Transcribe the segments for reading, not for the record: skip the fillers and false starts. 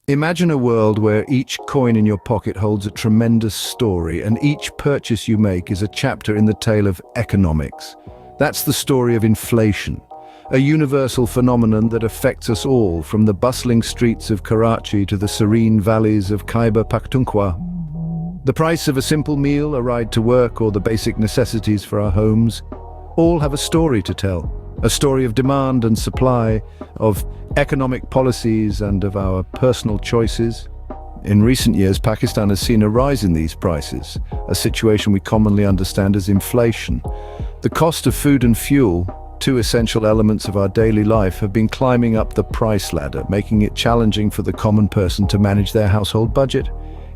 Imagine a world where each coin in your pocket holds a tremendous story and each purchase you make is a chapter in the tale of economics. That's the story of inflation, a universal phenomenon that affects us all, from the bustling streets of Karachi to the serene valleys of Khyber Pakhtunkhwa. The price of a simple meal, a ride to work, or the basic necessities for our homes all have a story to tell. A story of demand and supply, of economic policies and of our personal choices. In recent years, Pakistan has seen a rise in these prices, a situation we commonly understand as inflation. The cost of food and fuel, two essential elements of our daily life, have been climbing up the price ladder, making it challenging for the common person to manage their household budget.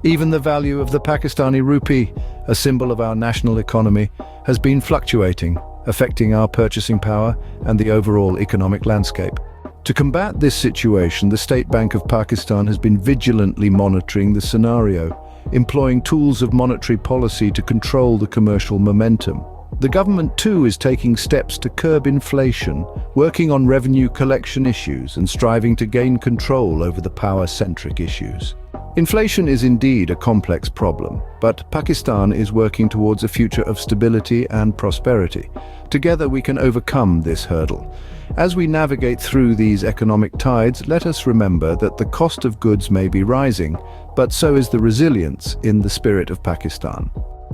Even the value of the Pakistani rupee, a symbol of our national economy, has been fluctuating, affecting our purchasing power and the overall economic landscape. To combat this situation, the State Bank of Pakistan has been vigilantly monitoring the scenario, employing tools of monetary policy to control the commercial momentum. The government too is taking steps to curb inflation, working on revenue collection issues and striving to gain control over the power-centric issues. Inflation is indeed a complex problem, but Pakistan is working towards a future of stability and prosperity. Together we can overcome this hurdle. As we navigate through these economic tides, let us remember that the cost of goods may be rising, but so is the resilience in the spirit of Pakistan.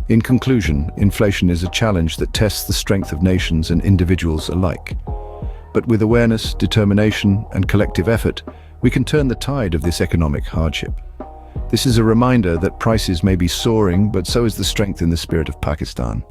In conclusion, inflation is a challenge that tests the strength of nations and individuals alike. But with awareness, determination, and collective effort, we can turn the tide of this economic hardship. This is a reminder that prices may be soaring, but so is the strength in the spirit of Pakistan.